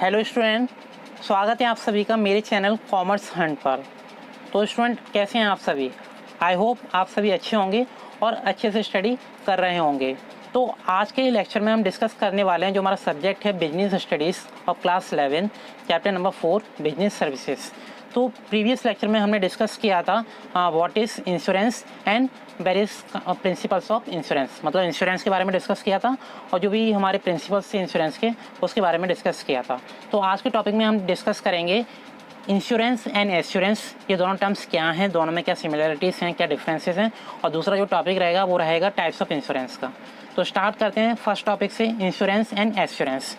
Hello student, स्वागत है आप सभी का मेरे चैनल कॉमर्स हंट पर। तो स्टूडेंट कैसे हैं आप सभी? आई होप आप सभी अच्छे होंगे और अच्छे से स्टडी कर रहे होंगे। तो आज के लेक्चर में हम डिस्कस करने वाले हैं जो हमारा सब्जेक्ट है बिजनेस स्टडीज़ और class 11 chapter number 4 business services. तो प्रीवियस लेक्चर में हमने डिस्कस किया था what is insurance and various principles of insurance, मतलब इंश्योरेंस के बारे में डिस्कस किया था और जो भी हमारे प्रिंसिपल्स थे इंश्योरेंस के उसके बारे में डिस्कस किया था। तो आज के टॉपिक में हम डिस्कस करेंगे इंश्योरेंस एंड एश्योरेंस, ये दोनों टर्म्स क्या हैं, दोनों में क्या सिमिलरिटीज़ हैं, क्या डिफरेंसेस हैं, और दूसरा जो टॉपिक रहेगा वो रहेगा टाइप्स ऑफ इंश्योरेंस का। तो स्टार्ट करते हैं फर्स्ट टॉपिक से, insurance and assurance.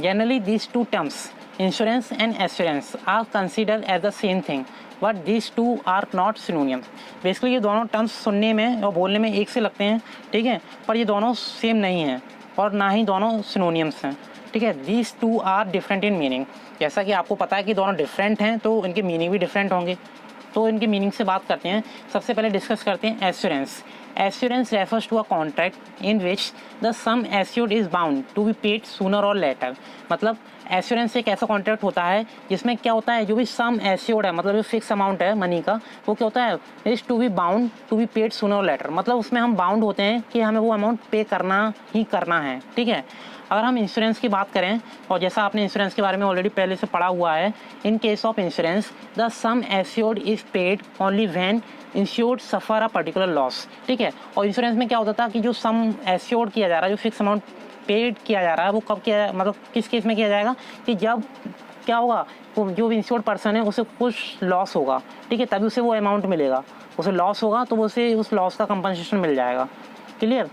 Generally these two terms insurance and assurance are considered as the same thing but these two are not synonyms. Basically ये दोनों टर्म्स सुनने में और बोलने में एक से लगते हैं, ठीक है, पर ये दोनों सेम नहीं हैं और ना ही दोनों सिनोनियम्स हैं, ठीक है। These two are different in meaning. जैसा कि आपको पता है कि दोनों डिफरेंट हैं तो इनके मीनिंग भी डिफरेंट होंगे। तो इनकी मीनिंग से बात करते हैं। सबसे पहले डिस्कस करते हैं assurance. Assurance refers to a contract in which the sum assured is bound to be paid sooner और लेटर। मतलब एश्योरेंस एक ऐसा कॉन्ट्रैक्ट होता है जिसमें क्या होता है, जो भी सम एश्योर्ड है, मतलब जो फिक्स अमाउंट है मनी का, वो क्या होता है, is to be bound to be paid sooner और लेटर। मतलब उसमें हम बाउंड होते हैं कि हमें वो अमाउंट पे करना ही करना है, ठीक है। अगर हम इंश्योरेंस की बात करें, और जैसा आपने इंश्योरेंस के बारे में ऑलरेडी पहले से पढ़ा हुआ है, इन case of insurance the sum assured is paid only when insured suffer a particular loss, ठीक है। और इंश्योरेंस में क्या होता था कि जो सम एश्योर्ड किया जा रहा है, जो फिक्स अमाउंट पेड किया जा रहा है, वो कब किया, मतलब किस केस में किया जाएगा, कि जब क्या होगा, वो जो इंश्योर्ड पर्सन है उसे कुछ लॉस होगा, ठीक है, तभी उसे वो अमाउंट मिलेगा। उसे लॉस होगा तो उसे उस लॉस का कंपनसेशन मिल जाएगा। Clear?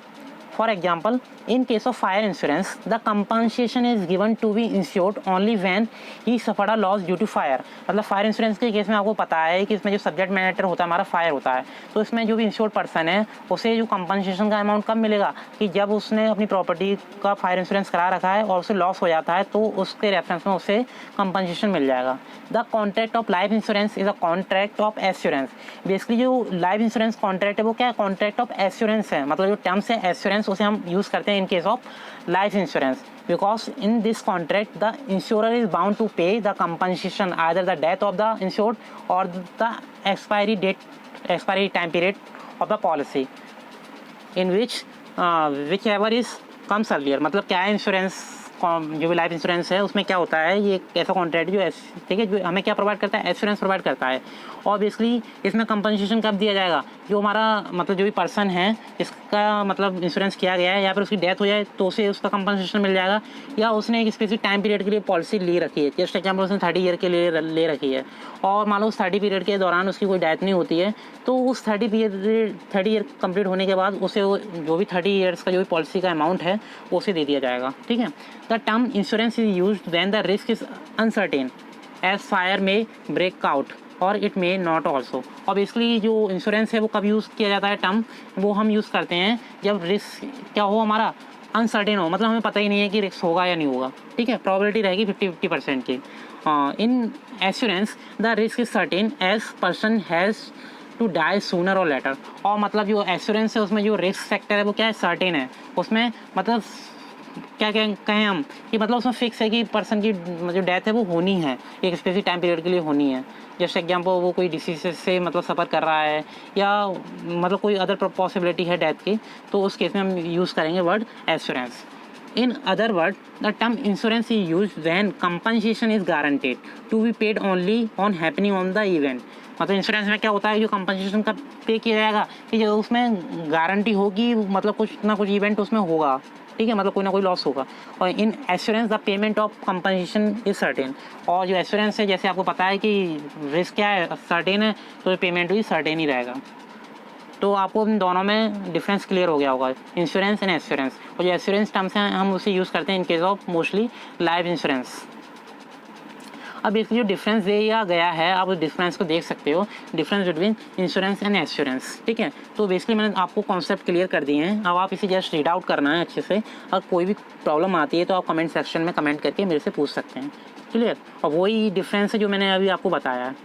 For example, in case of fire insurance, the compensation is given to be insured only when he suffered a loss due to fire। मतलब फायर इंश्योरेंस के केस में आपको पता है कि इसमें जो सब्जेक्ट मैटर होता है हमारा फायर होता है, तो इसमें जो भी इंश्योर्ड पर्सन है उसे जो कंपनसेशन का अमाउंट कब मिलेगा, कि जब उसने अपनी प्रॉपर्टी का फायर इंश्योरेंस करा रखा है और उसे लॉस हो जाता है तो उसके रेफरेंस में उसे कंपनसेशन मिल जाएगा। The contract of life insurance is a contract of assurance. Basically जो लाइफ इंश्योरेंस कॉन्ट्रैक्ट है वो क्या है, कॉन्ट्रैक्ट ऑफ एश्योरेंस है। मतलब जो टर्म्स है एश्योरेंस उसे हम यूज़ करते हैं in case of life insurance, because in this contract the insurer is bound to pay the compensation either the death of the insured और the expiry time period of the policy in which ever is comes earlier. मतलब क्या है, insurance जो भी life insurance है उसमें क्या होता है, ये एक ऐसा कॉन्ट्रैक्ट जो ठीक है, जो हमें क्या प्रोवाइड करता है, एश्योरेंस प्रोवाइड करता है। और बेसिकली इसमें कंपनसेशन कब दिया जाएगा, जो हमारा मतलब जो भी पर्सन है इसका मतलब इंश्योरेंस किया गया है या फिर उसकी डेथ हो जाए तो उसे उसका कंपनसेशन मिल जाएगा, या उसने एक स्पेसिफिक टाइम पीरियड के लिए पॉलिसी ले रखी है, जस्ट एग्जाम्पल उसने 30 ईयर के लिए ले रखी है और मान लो उस 30 पीरियड के दौरान उसकी कोई डेथ नहीं होती है, तो उस 30 ईयर कंप्लीट होने के बाद उसे जो भी 30 ईयर्स का जो भी पॉलिसी का अमाउंट है उसे दे दिया जाएगा, ठीक है। The term insurance is used when the risk is uncertain as fire may break out और इट मे नॉट ऑल्सो। और बेसिकली जो इंश्योरेंस है वो कब यूज़ किया जाता है टर्म, वो हम यूज़ करते हैं जब रिस्क क्या हो, हमारा अनसर्टेन हो, मतलब हमें पता ही नहीं है कि रिस्क होगा या नहीं होगा, ठीक है, प्रॉबिलिटी रहेगी 50-50% की। In assurance the risk is certain as person has to die sooner और लेटर। और मतलब जो एश्योरेंस है उसमें जो रिस्क फैक्टर है वो क्या है, सर्टेन है। उसमें मतलब क्या कहें हम कि मतलब उसमें फिक्स है कि पर्सन की जो डेथ है वो होनी है, एक स्पेसिफिक टाइम पीरियड के लिए होनी है। जैसे एग्जाम्पल वो कोई डिसीज से मतलब सफ़र कर रहा है या मतलब कोई अदर पॉसिबिलिटी है डेथ की, तो उस केस में हम यूज़ करेंगे word assurance. In other words, the term insurance is used when compensation is guaranteed to be paid only on happening on the event। मतलब इंश्योरेंस में क्या होता है, जो कंपनसेशन का पे किया जाएगा कि जो उसमें गारंटी होगी, मतलब कुछ ना कुछ इवेंट उसमें होगा, ठीक है, मतलब कोई ना कोई लॉस होगा। और in assurance the payment of compensation is certain. और जो एश्योरेंस है जैसे आपको पता है कि रिस्क क्या है, सर्टेन है, तो पेमेंट भी सर्टेन ही रहेगा। तो आपको इन दोनों में डिफरेंस क्लियर हो गया होगा, इंश्योरेंस एंड एश्योरेंस। और जो एश्योरेंस टर्म्स हैं हम उसे यूज़ करते हैं in case of mostly life insurance. अब इसकी जो डिफरेंस दिया गया है आप उस डिफरेंस को देख सकते हो, difference between insurance and assurance, ठीक है। तो बेसिकली मैंने आपको कॉन्सेप्ट क्लियर कर दिए हैं, अब आप इसे जस्ट रीड आउट करना है अच्छे से। अगर कोई भी प्रॉब्लम आती है तो आप कमेंट सेक्शन में कमेंट करके मेरे से पूछ सकते हैं, क्लियर। और वही डिफरेंस है जो मैंने अभी आपको बताया है।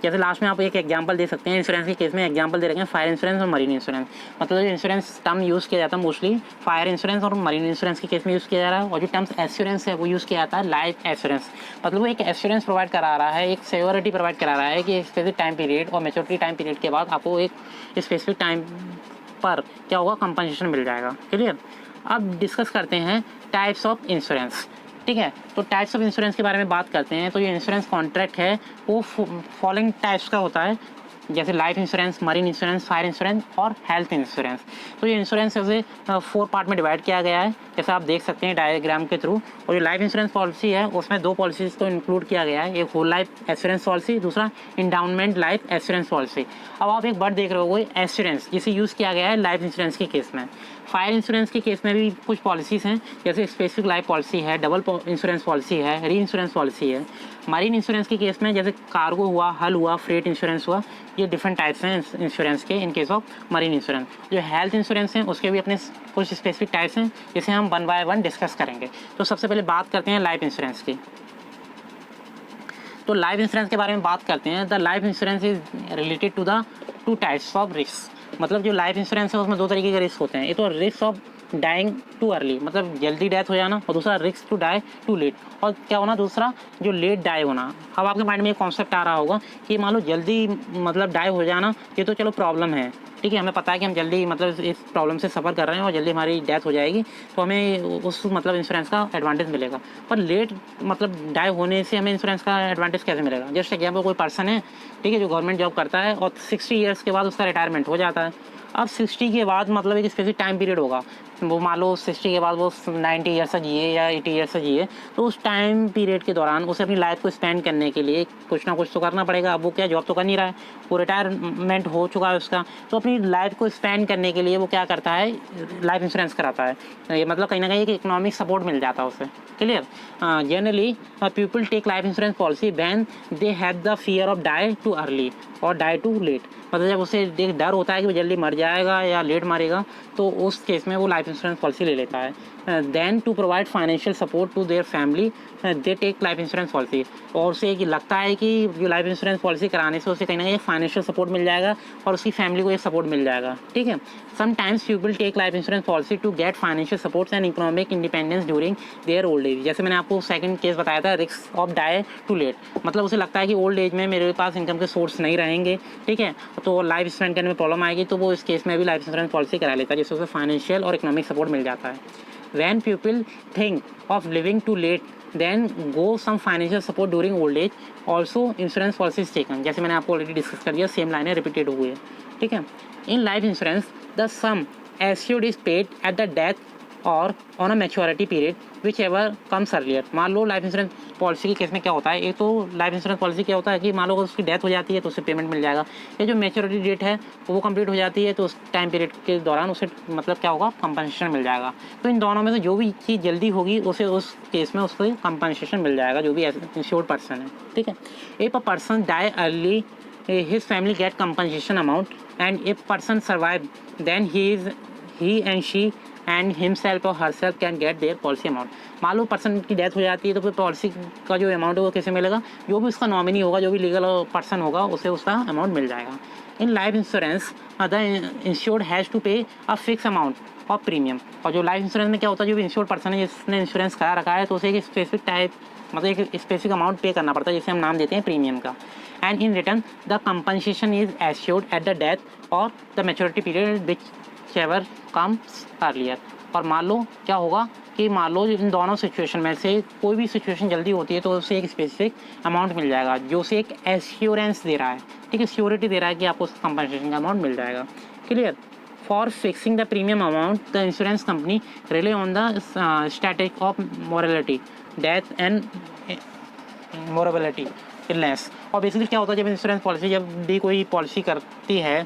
जैसे लास्ट में आप एक एग्जांपल दे सकते हैं इंश्योरेंस के केस में, एग्जांपल दे रखे हैं फायर इंश्योरेंस और मरीन इंश्योरेंस। मतलब जो इंश्योरेंस टर्म यूज़ किया जाता है मोस्टली फायर इंश्योरेंस और मरीन इंश्योरेंस के केस में यूज़ किया जा रहा है, और जो टर्म्स एश्योरेंस है वो यूज़ किया जाता है लाइफ एश्योरेंस। मतलब वो एक एश्योरेंस प्रोवाइड करा रहा है, एक सिक्योरिटी प्रोवाइड करा रहा है कि स्पेसिफिक टाइम पीरियड और मैच्योरिटी टाइम पीरियड के बाद आपको एक स्पेसिफिक टाइम पर क्या होगा, कंपनसेशन मिल जाएगा। क्लियर। अब डिस्कस करते हैं टाइप्स ऑफ इंश्योरेंस। ठीक है, तो टाइप्स ऑफ इंश्योरेंस के बारे में बात करते हैं। तो ये इंश्योरेंस कॉन्ट्रैक्ट है वो फॉलोइंग टाइप्स का होता है, जैसे life insurance, marine insurance, fire insurance और हेल्थ इंश्योरेंस। तो ये इंश्योरेंस ऐसे 4 पार्ट में डिवाइड किया गया है, जैसे आप देख सकते हैं डायग्राम के थ्रू। और जो लाइफ इंश्योरेंस पॉलिसी है उसमें 2 पॉलिसीज़ को इंक्लूड किया गया है, एक होल लाइफ एश्योरेंस पॉलिसी, दूसरा इंडाउनमेंट लाइफ एश्योरेंस पॉलिसी। अब आप एक वर्ड देख रहे हो वो एश्योरेंस, जिसे यूज़ किया गया है लाइफ इंश्योरेंस के केस में। फायर इंश्योरेंस के केस में भी कुछ पॉलिसीज़ हैं, जैसे स्पेसिफिक लाइफ पॉलिसी है, डबल इंश्योरेंस पॉलिसी है, री इंश्योरेंस पॉलिसी है। मरीन इंश्योरेंस के केस में जैसे कार्गो हुआ, हल हुआ, फ्रेट इंश्योरेंस हुआ, ये डिफरेंट टाइप्स हैं इंश्योरेंस के इन केस ऑफ मरीन इंश्योरेंस। जो हेल्थ इंश्योरेंस हैं उसके भी अपने कुछ स्पेसिफिक टाइप्स हैं, जिसे हम 1 बाय 1 डिस्कस करेंगे। तो सबसे पहले बात करते हैं लाइफ इंश्योरेंस की। तो लाइफ इंश्योरेंस के बारे में बात करते हैं। The life insurance is related to the 2 types of risk. मतलब जो लाइफ इंश्योरेंस है उसमें 2 तरीके के रिस्क होते हैं। एक तो risk of dying too early, मतलब जल्दी डेथ हो जाना, और दूसरा risk to die too late. और क्या होना दूसरा, जो लेट डाई होना। अब आपके माइंड में एक कॉन्सेप्ट आ रहा होगा कि मान लो जल्दी मतलब डाई हो जाना, ये तो चलो प्रॉब्लम है, ठीक है, हमें पता है कि हम जल्दी मतलब इस प्रॉब्लम से सफ़र कर रहे हैं और जल्दी हमारी डेथ हो जाएगी, तो हमें उस मतलब इंश्योरेंस का एडवांटेज मिलेगा। पर लेट मतलब डाई होने से हमें इंश्योरेंस का एडवांटेज कैसे मिलेगा? जस्ट एग्जाम्पल, कोई पर्सन है, ठीक है, जो गवर्नमेंट जॉब करता है और 60 ईयर्स के बाद उसका रिटायरमेंट हो जाता है। अब 60 के बाद मतलब एक स्पेसिफिक टाइम पीरियड होगा, वो मान लो 60 के बाद वो 90 ईयर्स से जिए या 80 ईयर्स से जिए, तो उस टाइम पीरियड के दौरान उसे अपनी लाइफ को स्पेंड करने के लिए कुछ ना कुछ तो करना पड़ेगा। अब वो क्या जॉब तो कर नहीं रहा है, वो रिटायरमेंट हो चुका है उसका, तो अपनी लाइफ को स्पेंड करने के लिए वो क्या करता है, लाइफ इंश्योरेंस कराता है। ये मतलब कहीं ना कहीं एक इकोनॉमिक सपोर्ट मिल जाता है उसे। Clear. Generally people take life insurance policy when they have the fear of die too early और डाई टू लेट। मतलब जब उसे एक डर होता है कि वो जल्दी मर जाएगा या लेट मरेगा, तो उस केस में वो लाइफ इंश्योरेंस पॉलिसी ले लेता है। Then to provide financial support to their family they take life insurance policy. और उसे एक लगता है कि जो लाइफ इंश्योरेंस पॉलिसी कराने से उसे कहीं ना कहीं फाइनेंशियल सपोर्ट मिल जाएगा और उसकी फैमिली को एक सपोर्ट मिल जाएगा। ठीक है। Sometimes people take life insurance policy to get financial support and economic independence during their old age. जैसे मैंने आपको सेकंड केस बताया था, risk of die too late. मतलब उसे लगता है कि ओल्ड एज में मेरे पास इनकम के सोर्स नहीं रहेंगे, ठीक है, तो लाइफ स्पेंड करने में प्रॉब्लम आएगी, तो वो इस केस में भी लाइफ इंश्योरेंस पॉलिसी करा लेता है, जिससे उसे फाइनेंशियल और इकोनॉमिक सपोर्ट मिल जाता है। When people think of living too late, then go some financial support during old age. Also insurance policy is taken. जैसे मैंने आपको ऑलरेडी डिस्कस कर दिया, सेम लाइनें रिपीटेड हुई है, ठीक है। In life insurance the sum assured is paid at the death और on a maturity period which ever comes earlier. मान लो लाइफ इंश्योरेंस पॉलिसी के केस में क्या होता है, एक तो लाइफ इंश्योरेंस पॉलिसी क्या होता है कि मान लो अगर उसकी डेथ हो जाती है तो उसे पेमेंट मिल जाएगा, या जो मैच्योरिटी डेट है वो कंप्लीट हो जाती है तो उस टाइम पीरियड के दौरान उसे मतलब क्या होगा, कंपनसेशन मिल जाएगा। तो इन दोनों में से जो भी चीज़ जल्दी होगी उसे उस केस में उसको कंपनसेशन मिल जाएगा, जो भी इंश्योर्ड पर्सन है, ठीक है। If a person die early his family get compensation amount, and if person survive then he and she and himself or herself can get their policy amount। मान low person की death हो जाती है तो फिर पॉलिसी का जो amount है वो कैसे मिलेगा, जो भी उसका नॉमिनी होगा, जो भी लीगल पर्सन होगा उसे उसका अमाउंट मिल जाएगा। In life insurance the insured has to pay a fix amount of premium. और जो लाइफ इंश्योरेंस में क्या होता है, जो भी इंश्योर्ड पर्सन है जिसने इंश्योरेंस करा रखा है तो उसे एक स्पेसिफिक टाइप मतलब एक स्पेसिफिक अमाउंट पे करना पड़ता है, जिसे हम नाम देते हैं प्रीमियम का। And in return the compensation is assured at the death और the maturity period which ever comes earlier. और मान लो क्या होगा कि मान लो इन दोनों सिचुएशन में से कोई भी सिचुएशन जल्दी होती है तो उसे एक स्पेसिफिक अमाउंट मिल जाएगा, जो उसे एक एश्योरेंस दे रहा है, ठीक है, श्योरिटी दे रहा है कि आपको उस कंपनसेशन का अमाउंट मिल जाएगा। Clear. For fixing the premium amount the insurance company rely on the static of morality, death and morbidity, illness. और बेसिकली क्या होता है, जब इंश्योरेंस पॉलिसी जब भी कोई पॉलिसी करती है,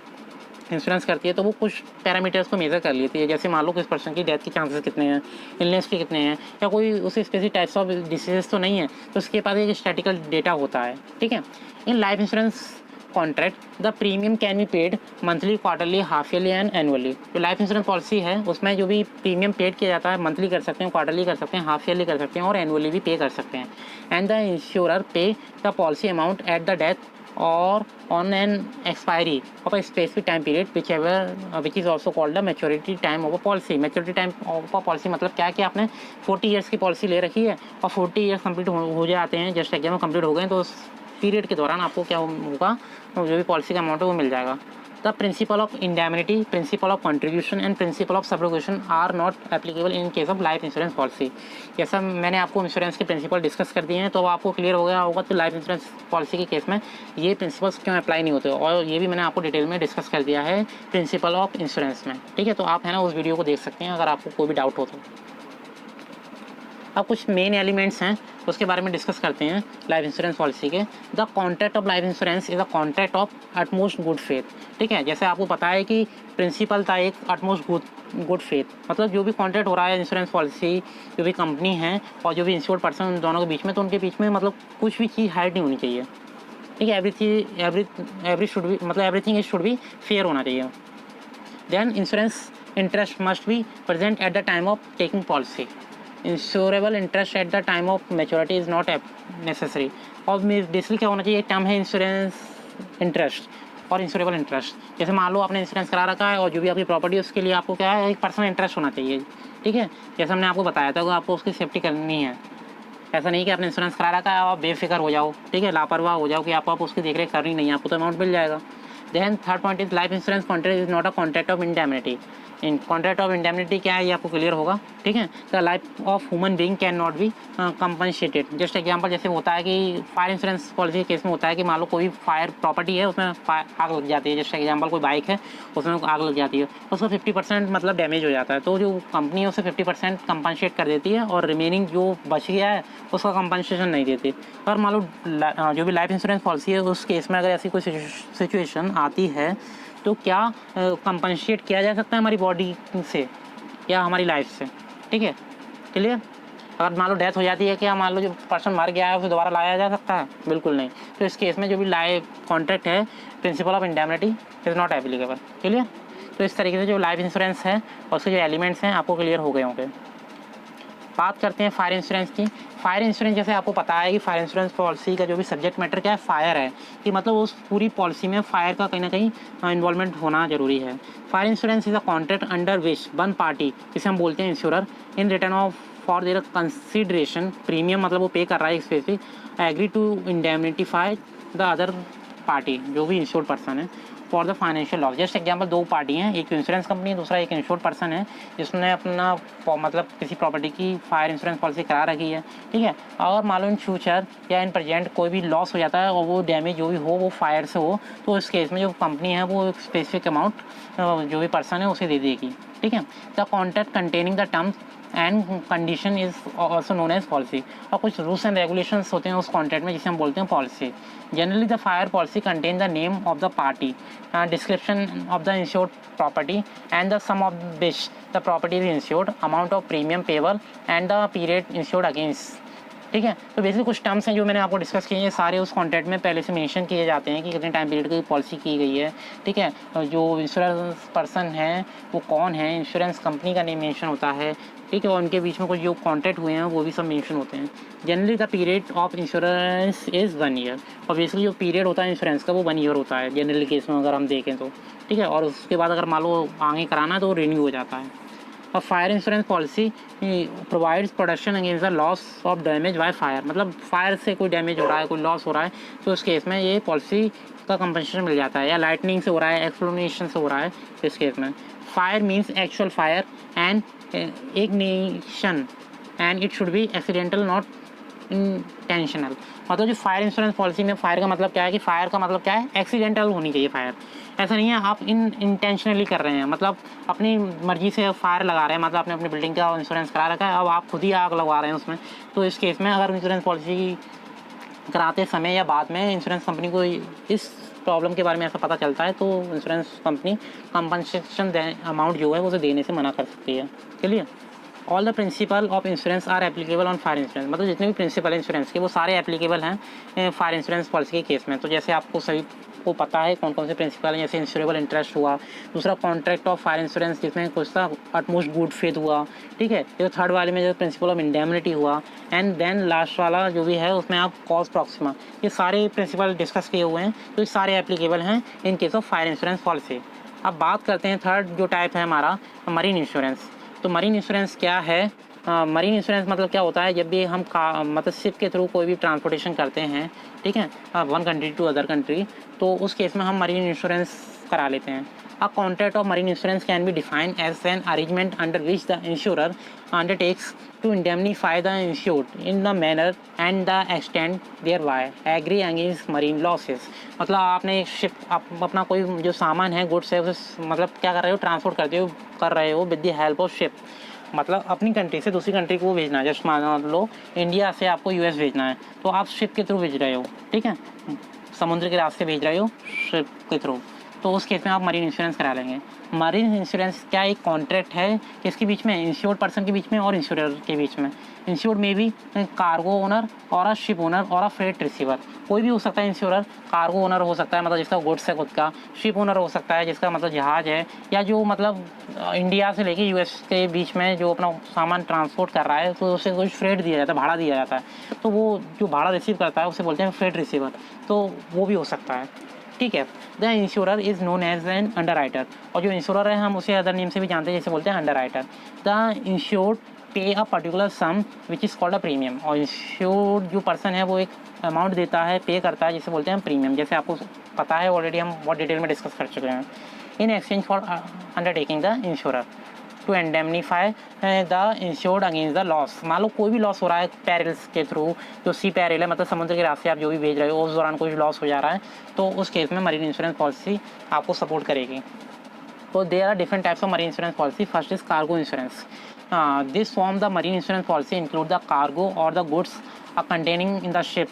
इंश्योरेंस करती है, तो वो कुछ पैरामीटर्स को मेजर कर लेती है। जैसे मान लो किस पर्सन की डेथ के चांसेस कितने हैं, इलनेस के कितने हैं, या कोई उसे स्पेसिफिक टाइप्स ऑफ डिसीजेस तो नहीं है, तो उसके पास एक स्टैटिकल डेटा होता है, ठीक है। In life insurance contract the premium can be paid monthly, quarterly, half yearly and annually. जो लाइफ इंश्योरेंस पॉलिसी है उसमें जो भी प्रीमियम पेड किया जाता है, मंथली कर सकते हैं, क्वार्टरली कर सकते हैं, हाफ ईयरली कर सकते हैं और एनुअली भी पे कर सकते हैं। एंड द इंश्योरर पे the policy amount at the death or on an expiry of a specific time period which is also called the maturity time of a policy। maturity time of a policy मतलब क्या है कि आपने 40 years की policy ले रखी है और 40 ईयर्स कंप्लीट हो जाते हैं, जस्ट एग्जाम कंप्लीट हो गए तो उस पीरियड के दौरान आपको क्या होगा, तो जो भी पॉलिसी का अमाउंट है वो मिल जाएगा। The principle of indemnity, principle of contribution and principle of subrogation are not applicable in case of life insurance policy. जैसा मैंने आपको इंश्योरेंस के प्रिंसिपल डिस्कस कर दिए हैं तो आपको क्लियर हो गया होगा तो लाइफ इंश्योरेंस पॉलिसी के केस में ये प्रिंसिपल्स क्यों अप्लाई नहीं होते, और ये भी मैंने आपको डिटेल में डिस्कस कर दिया है प्रिंसिपल ऑफ इंश्योरेंस में। ठीक है, तो आप है ना उस वीडियो को देख सकते हैं अगर आपको कोई भी डाउट हो तो। अब कुछ मेन एलिमेंट्स हैं उसके बारे में डिस्कस करते हैं लाइफ इंश्योरेंस पॉलिसी के। The contract of life insurance is a contract of utmost good faith. ठीक है, जैसे आपको पता है कि प्रिंसिपल था एक अटमोस्ट गुड फेथ, मतलब जो भी कॉन्ट्रैक्ट हो रहा है इंश्योरेंस पॉलिसी, जो भी कंपनी है और जो भी इंश्योर्ड पर्सन उन दोनों के बीच में, तो उनके बीच में मतलब कुछ भी चीज़ हाइड नहीं होनी चाहिए। ठीक है, everything is should be fair होना चाहिए। Then insurance interest must be present at the time of taking policy. Insurable interest at the time of maturity is not necessary. और बेसिकली क्या होना चाहिए, एक टर्म है इंश्योरेंस इंटरेस्ट और insurable interest. जैसे मान लो आपने इंश्योरेंस करा रखा है और जो भी आपकी प्रॉपर्टी है उसके लिए आपको क्या है, एक पर्सनल इंटरेस्ट होना चाहिए। ठीक है, जैसे हमने आपको बताया था कि आपको उसकी सेफ्टी करनी है। ऐसा नहीं कि आपने इंश्योरेंस करा रखा है आप बेफिक्र हो जाओ, ठीक है, लापरवाह हो जाओ कि आप उसकी देखरेख करनी नहीं है, आपको तो अमाउंट मिल जाएगा। Then third point is life insurance contract is not a contract of indemnity. In contract of indemnity क्या है ये आपको क्लियर होगा। ठीक है, the life of human being can not be compensated. Just example जैसे होता है कि फायर इंश्योरेंस पॉलिसी के केस में होता है कि मान लो कोई फायर प्रॉपर्टी है उसमें आग लग जाती है, जस्ट एग्जांपल कोई बाइक है उसमें आग लग जाती है, उसका 50% मतलब डैमेज हो जाता है, तो जो कंपनी है उसे 50% कंपनसेट कर देती है और रिमेनिंग जो बच गया है उसका कंपनसेशन नहीं देती। और मान लो जो भी लाइफ इंश्योरेंस पॉलिसी है उस केस में अगर ऐसी कोई सिचुएशन आती है तो क्या कंपनसेट किया जा सकता है हमारी बॉडी से या हमारी लाइफ से। ठीक है, क्लियर। अगर मान लो डेथ हो जाती है, क्या मान लो जो पर्सन मर गया है उसे दोबारा लाया जा सकता है? बिल्कुल नहीं। तो इस केस में जो भी लाइफ कॉन्ट्रैक्ट है principle of indemnity is not applicable. Clear. तो इस तरीके से जो लाइफ इंश्योरेंस है और उसके जो एलिमेंट्स हैं आपको क्लियर हो गए होंगे। बात करते हैं फायर इंश्योरेंस की। फायर इंश्योरेंस जैसे आपको पता है कि फायर इंश्योरेंस पॉलिसी का जो भी सब्जेक्ट मैटर क्या है, फायर है, कि मतलब उस पूरी पॉलिसी में फायर का कहीं ना कहीं इन्वॉल्वमेंट होना जरूरी है। Fire insurance is a contract under which one party, जिसे हम बोलते हैं insurer, in return of for their consideration premium, मतलब वो पे कर रहा है specific, agree to indemnify the other party, जो भी इंश्योर्ड पर्सन है, for the financial loss. Just example दो पार्टी हैं, एक इंश्योरेंस कंपनी है, दूसरा एक इंश्योर्ड पर्सन है जिसने अपना मतलब किसी प्रॉपर्टी की फायर इंश्योरेंस पॉलिसी करा रखी है। ठीक है, और मान लो इन फ्यूचर या इन प्रेजेंट कोई भी लॉस हो जाता है और वो डैमेज जो भी हो वो फायर से हो, तो इस केस में जो कंपनी है वो एक स्पेसिफिक अमाउंट जो भी पर्सन है उसे दे देगी। ठीक है, the contract containing the terms and condition is also known as policy. और कुछ रूल्स एंड रेगुलेशंस होते हैं उस कॉन्ट्रैक्ट में जिसे हम बोलते हैं policy. Generally the fire policy contain the name of the party, description of the insured property and the sum of which the property is insured, amount of premium payable and the period insured against. ठीक है, तो basically कुछ terms हैं जो मैंने आपको discuss किए हैं, सारे उस कॉन्ट्रैक्ट में पहले से मेंशन किए जाते हैं कि कितने टाइम पीरियड की पॉलिसी की गई है। ठीक है, जो इंश्योरेंस पर्सन है वो कौन है, इंश्योरेंस कंपनी का नेम मेंशन होता है। ठीक है, और उनके बीच में कुछ जो कॉन्ट्रैक्ट हुए हैं वो भी सब मेंशन होते हैं। Generally the period of insurance is 1 year, और बेसिकली जो पीरियड होता है इंश्योरेंस का वो 1 ईयर होता है जनरली केस में अगर हम देखें तो। ठीक है, और उसके बाद अगर मान लो आगे कराना है तो रिन्यू हो जाता है। और fire insurance policy provides protection against the loss of damage by fire, मतलब फायर से कोई डैमेज हो रहा है, कोई लॉस हो रहा है तो उस केस में ये पॉलिसी का कंपनसेशन मिल जाता है। या लाइटनिंग से हो रहा है, एक्सप्लोनेशन से हो रहा है, तो इस केस में fire means actual fire and ignition and it should be accidental not intentional. मतलब जो फायर इंश्योरेंस पॉलिसी में फायर का मतलब क्या है कि फायर का मतलब क्या है, एक्सीडेंटल होनी चाहिए फायर। ऐसा नहीं है आप इंटेंशनली कर रहे हैं, मतलब अपनी मर्जी से फायर लगा रहे हैं, मतलब आपने अपनी बिल्डिंग का इंश्योरेंस करा रखा है, अब आप खुद ही आग लगवा रहे हैं उसमें, तो इस केस में अगर इंश्योरेंस पॉलिसी कराते समय या बाद में इंश्योरेंस कंपनी को इस प्रॉब्लम के बारे में ऐसा पता चलता है तो इंश्योरेंस कंपनी कंपनसेशन अमाउंट जो है वो उसे देने से मना कर सकती है। चलिए, all the principle of insurance are applicable on fire insurance, मतलब जितने भी प्रिंसिपल इंश्योरेंस के वो सारे एप्लीकेबल हैं फायर इंश्योरेंस पॉलिसी के केस में। तो जैसे आपको सभी आपको पता है कौन कौन से प्रिंसिपल हैं, जैसे इंश्योरेबल इंटरेस्ट हुआ, दूसरा कॉन्ट्रैक्ट ऑफ फायर इंश्योरेंस जिसमें कुछ था अटमोस्ट गुड फेथ हुआ, ठीक है। ये थर्ड वाले में जो प्रिंसिपल ऑफ इंडेमनिटी हुआ, एंड देन लास्ट वाला जो भी है उसमें आप कॉज प्रॉक्सिमा, ये सारे प्रिंसिपल डिस्कस किए हुए हैं, तो ये सारे एप्लीकेबल हैं in case of fire insurance policy. अब बात करते हैं थर्ड जो टाइप है हमारा मरीन इंश्योरेंस। तो मरीन इंश्योरेंस क्या है? मरीन इंश्योरेंस मतलब क्या होता है, जब भी हम मतलब शिप के थ्रू कोई भी ट्रांसपोर्टेशन करते हैं, ठीक है, one country to other country, तो उस केस में हम मरीन इंश्योरेंस करा लेते हैं। A contract of marine insurance can be defined as an arrangement under which the insurer undertakes to indemnify the insured in the manner and the extent thereby agree against marine losses. मतलब आपने ship अपना कोई जो सामान है, goods है, उसे मतलब क्या कर रहे हो, ट्रांसपोर्ट कर रहे हो with the help of ship. मतलब अपनी कंट्री से दूसरी कंट्री को भेजना है, जस्ट मान लो इंडिया से आपको यूएस भेजना है, तो आप शिप के थ्रू भेज रहे हो, ठीक है, समुद्र के रास्ते भेज रहे हो शिप के थ्रू, तो उस केस में आप मरीन इंश्योरेंस करा लेंगे। मरीन इंश्योरेंस क्या एक कॉन्ट्रैक्ट है किसके बीच में, इंश्योर्ड पर्सन के बीच में और इंश्योरर के बीच में। इंश्योर्ड में भी कार्गो ओनर और अ शिप ओनर और अ फ्रेट रिसीवर, कोई भी हो सकता है इंश्योरर। कार्गो ओनर हो सकता है मतलब जिसका गुड्स है खुद का, शिप ओनर हो सकता है जिसका मतलब जहाज है, या जो मतलब इंडिया से लेके यूएस के बीच में जो अपना सामान ट्रांसपोर्ट कर रहा है, तो उसे कुछ फ्रेट दिया जाता है, भाड़ा दिया जाता है, तो वो जो भाड़ा रिसीव करता है उसे बोलते हैं फ्रेट रिसीवर, तो वो भी हो सकता है, ठीक है। The insurer is known as an underwriter, और जो इंश्योरर है हम उसे अदर नेम से भी जानते हैं, जैसे बोलते हैं under writer. The insured pay a particular sum which is called a premium, और इंश्योर्ड जो पर्सन है वो एक अमाउंट देता है, पे करता है, जिसे बोलते हैं प्रीमियम, जैसे आपको पता है ऑलरेडी, हम बहुत डिटेल में डिस्कस कर चुके हैं। In exchange for undertaking the insurer to indemnify the insured against the loss. मान लो कोई भी लॉस हो रहा है पेरिल्स के थ्रू, जो सी पेरिल है मतलब समुद्र के रास्ते आप जो भी भेज रहे हो उस दौरान कोई लॉस हो जा रहा है, तो उस केस में मरीन इंश्योरेंस पॉलिसी आपको सपोर्ट करेगी। तो there are different types of marine insurance policy. First is cargo insurance. This form the marine insurance policy include the cargo और the goods are containing in the ship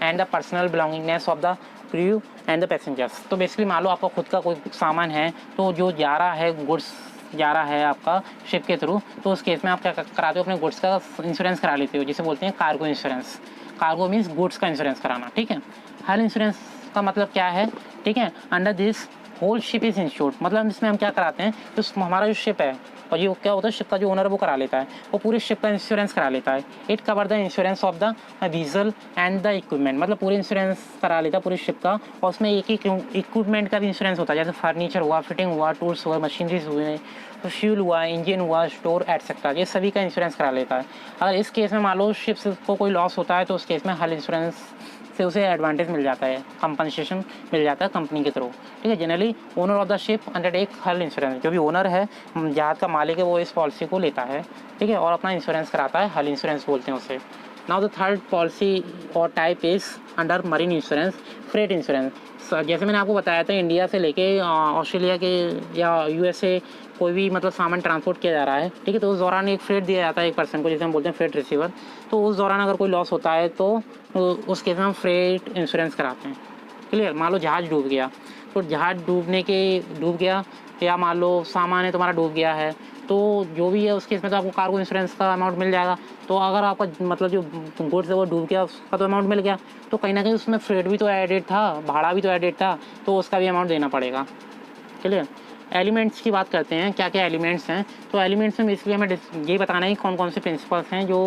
and the personal belongingness of the crew and the passengers. तो basically मान लो आपका खुद का कोई सामान है, तो जो जा रहा है गुड्स जा रहा है आपका शिप के थ्रू, तो उस केस में आप क्या कराते हो, अपने गुड्स का इंश्योरेंस करा लेते हो, जिसे बोलते हैं cargo insurance. Cargo means goods का इंश्योरेंस कराना, ठीक है। हर इंश्योरेंस का मतलब क्या है, ठीक है, under this whole ship is insured, मतलब इसमें हम क्या कराते हैं, तो हमारा जो शिप है, और ये क्या होता है, शिप का जो ओनर है वो करा लेता है, वो पूरे शिप का इंश्योरेंस करा लेता है। It cover the insurance of the whistle and the equipment, मतलब पूरे इंश्योरेंस करा लेता है पूरे शिप का, और उसमें एक ही इक्विपमेंट का भी इंश्योरेंस होता है, जैसे फर्नीचर हुआ, फिटिंग हुआ, टूल्स हुआ, मशीनरीज हुए, फ्यूल हुआ, इंजन हुआ, स्टोर एटसेट्रा, ये सभी का इंश्योरेंस करा लेता है। अगर इस केस में मान लो शिप को कोई लॉस होता है, तो उस केस में हल इंश्योरेंस से उसे एडवांटेज मिल जाता है, कंपनसेशन मिल जाता है कंपनी के थ्रू, ठीक है। Generally owner of the ship undertake हल इंश्योरेंस, जो भी ओनर है, जहाज का मालिक है, वो इस पॉलिसी को लेता है, ठीक है, और अपना इंश्योरेंस कराता है, हल इंश्योरेंस बोलते हैं उसे। नाउ द थर्ड पॉलिसी और type is under marine insurance, freight insurance. जैसे मैंने आपको बताया था, इंडिया से लेके ऑस्ट्रेलिया के या यूएसए कोई भी मतलब सामान ट्रांसपोर्ट किया जा रहा है, ठीक है, तो उस दौरान एक फ्रेट दिया जाता है एक पर्सन को, जिसे हम बोलते हैं फ्रेट रिसीवर। तो उस दौरान अगर कोई लॉस होता है, तो उस केस में हम फ्रेट इंश्योरेंस कराते हैं, क्लियर। मान लो जहाज़ डूब गया, तो जहाज़ डूब गया, या मान लो सामान है तुम्हारा डूब गया है, तो जो भी है उस केस में तो आपको कार्गो इंश्योरेंस का अमाउंट मिल जाएगा। तो अगर आपका मतलब जो गुड्स है वो डूब गया, उसका तो अमाउंट मिल गया, तो कहीं ना कहीं उसमें फ्रेट भी तो एडेड था, भाड़ा भी तो एडेड था, तो उसका भी अमाउंट देना पड़ेगा, क्लियर। एलिमेंट्स की बात करते हैं, क्या क्या एलिमेंट्स हैं। तो एलिमेंट्स में बेसिकली हमें ये बताना है कि कौन कौन से प्रिंसिपल्स हैं जो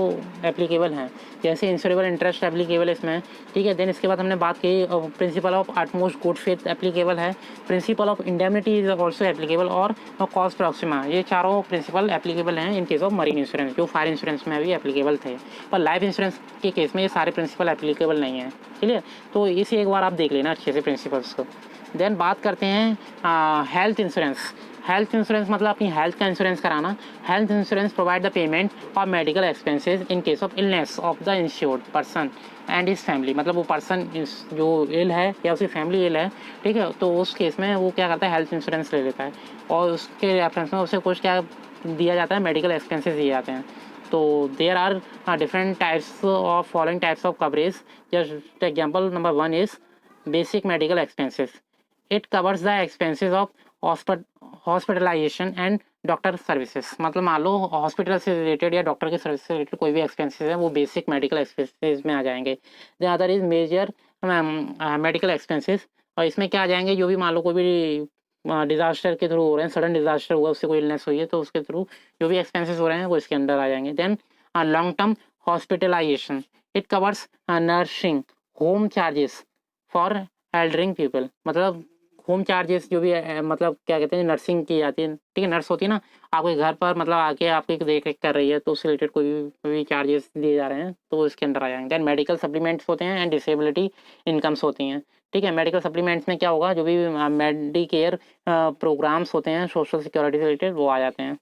एप्लीकेबल हैं। जैसे इंश्योरेबल इंटरेस्ट एप्लीकेबल है इसमें, ठीक है। देन इसके बाद हमने बात की principle of utmost good faith applicable है, principle of indemnity is also applicable, और कॉस्ट प्रॉक्सिमा, ये चारों प्रिंसिपल एप्लीकेबल हैं in case of marine insurance, जो फायर इंश्योरेंस में भी एप्लीकेबल थे। पर लाइफ इंश्योरेंस के केस में ये सारे प्रिंसिपल एप्लीकेबल नहीं है, क्लियर। तो इसे एक बार आप देख लेना अच्छे से प्रिंसिपल्स को। देन बात करते हैं हेल्थ इंश्योरेंस। हेल्थ इंश्योरेंस मतलब अपनी हेल्थ का इंश्योरेंस कराना। Health insurance provide the payment of medical expenses in case of illness of the insured person and his family, मतलब वो पर्सन जो इल है या उसकी फैमिली इल है, ठीक है, तो उस केस में वो क्या करता है, हेल्थ इंश्योरेंस ले लेता है, और उसके रेफरेंस में उसे कुछ क्या दिया जाता है, मेडिकल एक्सपेंसेस दिए जाते हैं। तो there are different types of following types of coverage. Just example number 1 is basic medical expenses. It covers the expenses of hospitalisation and doctor services, मतलब मान लो हॉस्पिटल से रिलेटेड या डॉक्टर के सर्विस से रिलेटेड कोई भी एक्सपेंसेस है, वो बेसिक मेडिकल एक्सपेंसेस में आ जाएंगे। The other is major medical expenses और इसमें क्या आ जाएंगे, जो भी मान लो कोई भी डिजास्टर के थ्रू हो रहे हैं, सडन डिजास्टर हुआ, उससे कोई इलनेस हुई है, तो उसके थ्रू जो भी एक्सपेंसेस हो रहे हैं वो इसके अंडर आ जाएंगे। Then long term hospitalisation, it covers nursing home charges for eldering people, मतलब होम चार्जेस जो भी मतलब क्या कहते हैं, नर्सिंग की जाती है, ठीक है, नर्स होती है ना, आपके घर पर मतलब आके आपकी देख रेख कर रही है, तो उससे रिलेटेड कोई भी चार्जेस दिए जा रहे हैं तो इसके अंदर आ जाएंगे। देन मेडिकल सप्लीमेंट्स होते हैं एंड डिसेबिलिटी इनकम्स होती हैं, ठीक है। मेडिकल सप्लीमेंट्स में क्या होगा, जो भी मेडिकेयर प्रोग्राम्स होते हैं सोशल सिक्योरिटी से रिलेटेड वो आ जाते हैं।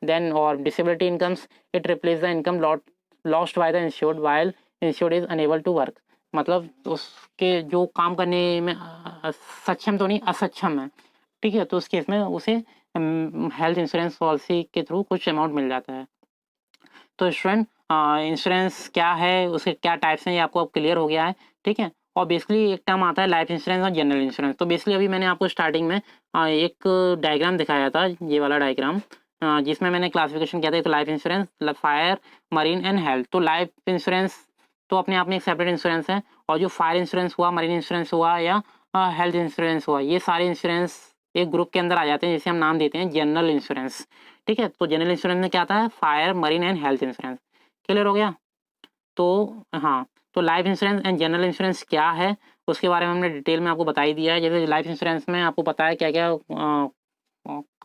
देन और disability incomes, it replace the income lost by the insured while insured is unable to work, मतलब उसके जो काम करने में सक्षम तो नहीं, असक्षम है, ठीक है, तो उस केस में उसे हेल्थ इंश्योरेंस पॉलिसी के थ्रू कुछ अमाउंट मिल जाता है। तो स्टूडेंट इंश्योरेंस क्या है, उसके क्या टाइप्स हैं, ये आपको अब क्लियर हो गया है, ठीक है। और बेसिकली एक टर्म आता है लाइफ इंश्योरेंस और जनरल इंश्योरेंस। तो बेसिकली अभी मैंने आपको स्टार्टिंग में एक डायग्राम दिखाया था, ये वाला डायग्राम, जिसमें मैंने क्लासिफिकेशन किया था, तो life insurance, fire, marine and health. तो लाइफ इंश्योरेंस तो अपने आप में एक सेपरेट इंश्योरेंस है, और जो फायर इंश्योरेंस हुआ, मरीन इंश्योरेंस हुआ, या हेल्थ इंश्योरेंस हुआ, ये सारे इंश्योरेंस एक ग्रुप के अंदर आ जाते हैं, जिसे हम नाम देते हैं जनरल इंश्योरेंस, ठीक है। तो जनरल इंश्योरेंस में क्या आता है, fire, marine and health insurance. Clear हो गया। तो हाँ, तो life insurance and general insurance क्या है उसके बारे में हमने डिटेल में आपको बता ही दिया है। जैसे लाइफ इंश्योरेंस में आपको पता है क्या क्या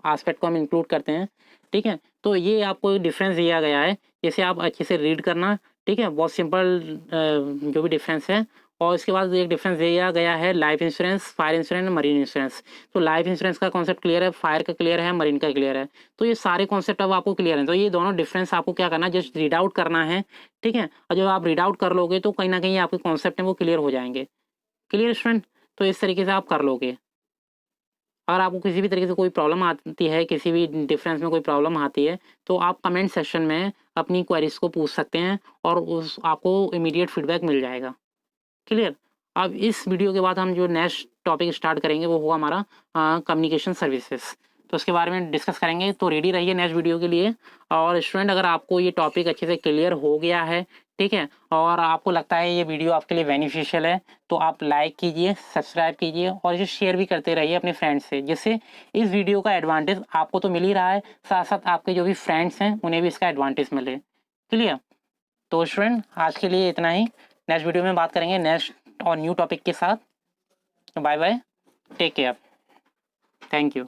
एस्पेक्ट को हम इंक्लूड करते हैं, ठीक है। तो ये आपको डिफरेंस दिया गया है, जैसे आप अच्छे से रीड करना, ठीक है, बहुत सिंपल जो भी डिफरेंस है। और इसके बाद एक डिफरेंस दिया गया है life insurance, fire insurance, marine insurance. तो लाइफ इंश्योरेंस का कॉन्सेप्ट क्लियर है, फायर का क्लियर है, मरीन का क्लियर है। तो ये सारे कॉन्सेप्ट अब आपको क्लियर है। तो ये दोनों डिफरेंस आपको क्या करना है, जस्ट रीड आउट करना है, ठीक है। और जब आप रीड आउट कर लोगे तो कहीं ना कहीं आपके कॉन्सेप्ट हैं वो क्लियर हो जाएंगे। क्लियर स्टूडेंट, तो इस तरीके से आप कर लोगे। अगर आपको किसी भी तरीके से कोई प्रॉब्लम आती है, किसी भी डिफरेंस में कोई प्रॉब्लम आती है, तो आप कमेंट सेक्शन में अपनी क्वेरीज को पूछ सकते हैं, और उस आपको इमीडिएट फीडबैक मिल जाएगा। क्लियर। अब इस वीडियो के बाद हम जो नेक्स्ट टॉपिक स्टार्ट करेंगे वो होगा हमारा कम्युनिकेशन सर्विसेज। तो उसके बारे में डिस्कस करेंगे, तो रेडी रहिए नेक्स्ट वीडियो के लिए। और स्टूडेंट, अगर आपको ये टॉपिक अच्छे से क्लियर हो गया है, ठीक है, और आपको लगता है ये वीडियो आपके लिए बेनिफिशियल है, तो आप लाइक कीजिए, सब्सक्राइब कीजिए, और इसे शेयर भी करते रहिए अपने फ्रेंड्स से, जिससे इस वीडियो का एडवांटेज आपको तो मिल ही रहा है, साथ साथ आपके जो भी फ्रेंड्स हैं उन्हें भी इसका एडवांटेज मिले। क्लियर। तो स्टूडेंट, आज के लिए इतना ही। नेक्स्ट वीडियो में बात करेंगे नेक्स्ट और न्यू टॉपिक के साथ। Bye bye, take care, thank you.